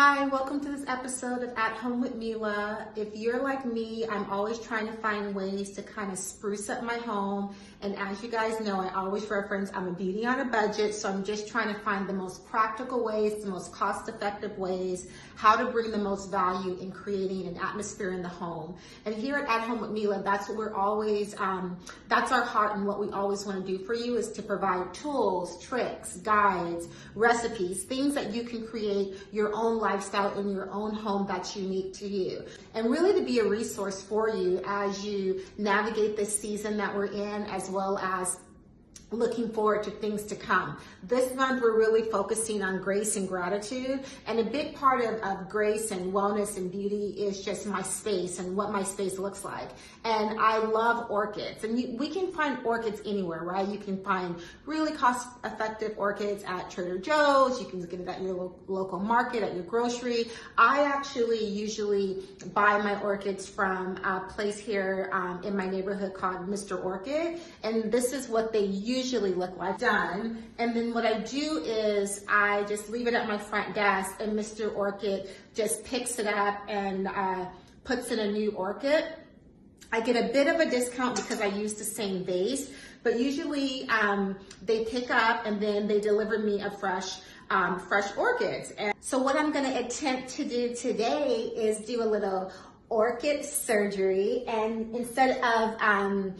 Hi, welcome to this episode of At Home with Mela. If you're like me, I'm always trying to find ways to kind of spruce up my home. And as you guys know, I always reference I'm a beauty on a budget, so I'm just trying to find the most practical ways, the most cost-effective ways, how to bring the most value in creating an atmosphere in the home. And here at Home with Mela, that's what we're always, that's our heart, and what we always want to do for you is to provide tools, tricks, guides, recipes, things that you can create your own lifestyle in your own home that's unique to you. And really to be a resource for you as you navigate this season that we're in, as well as looking forward to things to come. This month, we're really focusing on grace and gratitude. And a big part of grace and wellness and beauty is just my space and what my space looks like. And I love orchids. And we can find orchids anywhere, right? You can find really cost-effective orchids at Trader Joe's. You can get it at your local market, at your grocery. I actually usually buy my orchids from a place here in my neighborhood called Mr. Orchid. And this is what they usually look like done. And then what I do is I just leave it at my front desk, and Mr. Orchid just picks it up and puts in a new orchid. I get a bit of a discount because I use the same vase, but usually they pick up and then they deliver me a fresh orchids. And so what I'm going to attempt to do today is do a little orchid surgery, and instead of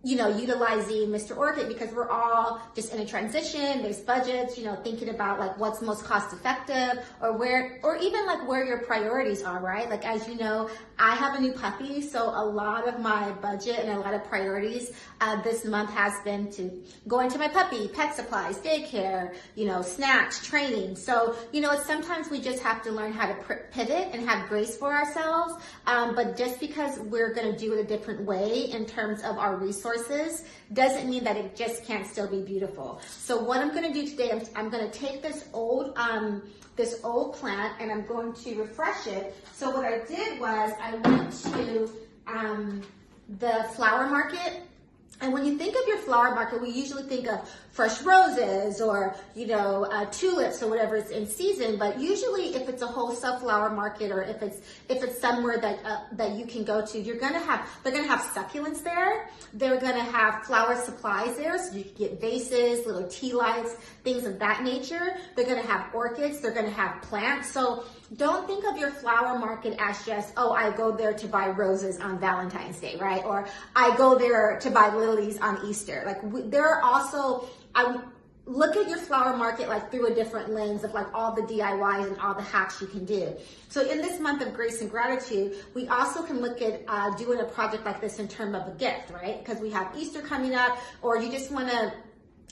utilizing Mr. Orchid, because we're all just in a transition, there's budgets, thinking about like what's most cost effective, or even like where your priorities are, right? Like, as you know, I have a new puppy, so a lot of my budget and a lot of priorities this month has been to go into my puppy, pet supplies, daycare, snacks, training. So, sometimes we just have to learn how to pivot and have grace for ourselves. But just because we're going to do it a different way in terms of our resources doesn't mean that it just can't still be beautiful. So what I'm going to do today, I'm going to take this old plant and I'm going to refresh it. So what I did was I went to the flower market. And when you think of your flower market, we usually think of fresh roses or, tulips or whatever is in season. But usually if it's a wholesale flower market, or if it's somewhere that you can go to, they're going to have succulents there. They're going to have flower supplies there. So you can get vases, little tea lights, things of that nature. They're going to have orchids. They're going to have plants. So don't think of your flower market as just, oh, I go there to buy roses on Valentine's Day, right? Or I go there to buy lilies on Easter. Like, there are also, I look at your flower market like through a different lens of like all the DIYs and all the hacks you can do. So in this month of grace and gratitude, we also can look at doing a project like this in terms of a gift, right? Because we have Easter coming up, or you just want to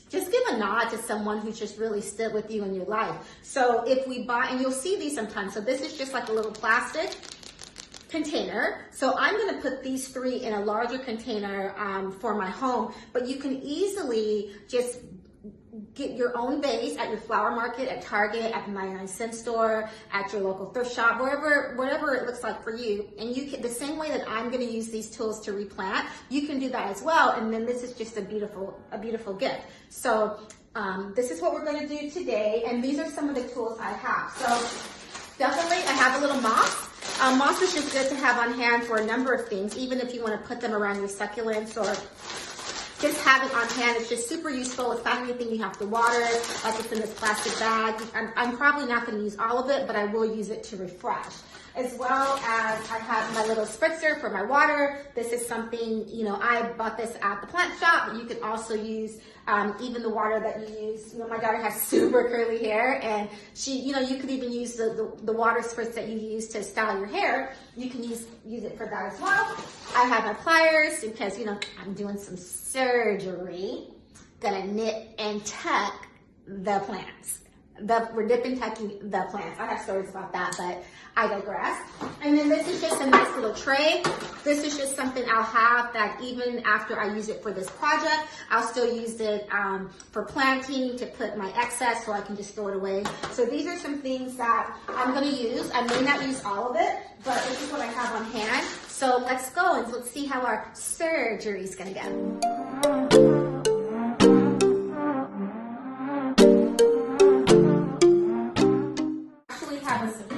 just give a nod to someone who's just really stood with you in your life. So if we buy, and you'll see these sometimes, so this is just like a little plastic container. So I'm going to put these three in a larger container for my home, but you can easily just get your own vase at your flower market, at Target, at the 99-cent store, at your local thrift shop, whatever it looks like for you. And you can, the same way that I'm going to use these tools to replant, you can do that as well. And then this is just a beautiful gift. So this is what we're going to do today. And these are some of the tools I have. So definitely I have a little moss. Moss is just good to have on hand for a number of things, even if you want to put them around your succulents or just have it on hand. It's just super useful. It's not anything you have to water, like it's in this plastic bag. I'm probably not going to use all of it, but I will use it to refresh. As well as I have my little spritzer for my water. This is something, I bought this at the plant shop, but you can also use even the water that you use. My daughter has super curly hair, and she, you could even use the water spritz that you use to style your hair. You can use it for that as well. I have my pliers because, I'm doing some surgery. Gonna nip and tuck the plants. We're nip and tucking the plants. I have stories about that, but I digress. And then this is just a nice little tray. This is just something I'll have that even after I use it for this project, I'll still use it for planting, to put my excess so I can just throw it away. So these are some things that I'm gonna use. I may not use all of it, but this is what I have on hand. So let's go and let's see how our surgery is gonna go. Have a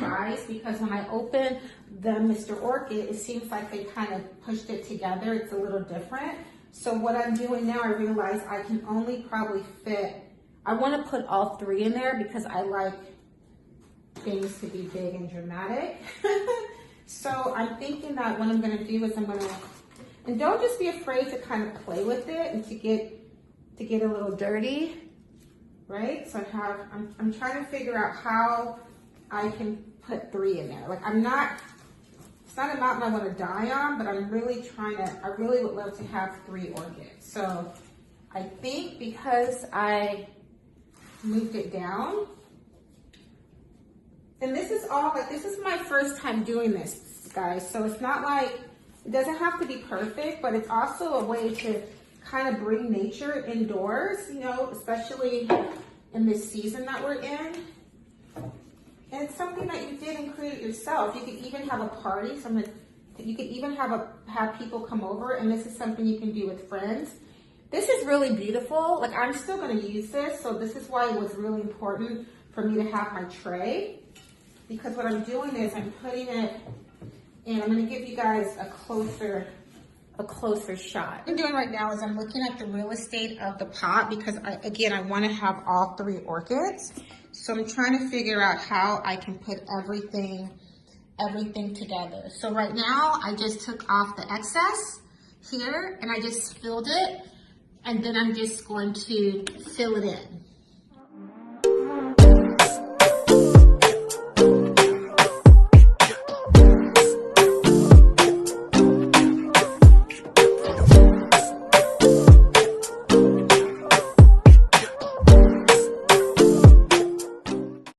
because when I open the Mr. Orchid, it seems like they kind of pushed it together. It's a little different. So what I'm doing now, I realize I can only probably fit, I want to put all 3 in there because I like things to be big and dramatic. So I'm thinking that what I'm going to do is I'm going to, and don't just be afraid to kind of play with it and to get a little dirty, right? So I'm trying to figure out how I can put 3 in there. Like it's not a mountain I want to die on, but I'm really I really would love to have 3 orchids. So I think because I moved it down, and this is all, like, this is my first time doing this, guys. So it's not like, it doesn't have to be perfect, but it's also a way to kind of bring nature indoors, you know, especially in this season that we're in. And it's something that you did and create yourself. You could even have a party, you could even have people come over, and this is something you can do with friends. This is really beautiful. Like, I'm still gonna use this, so this is why it was really important for me to have my tray. Because what I'm doing is I'm putting it, and I'm gonna give you guys a closer shot. What I'm doing right now is I'm looking at the real estate of the pot because I want to have all 3 orchids. So I'm trying to figure out how I can put everything together. So right now I just took off the excess here and I just filled it, and then I'm just going to fill it in.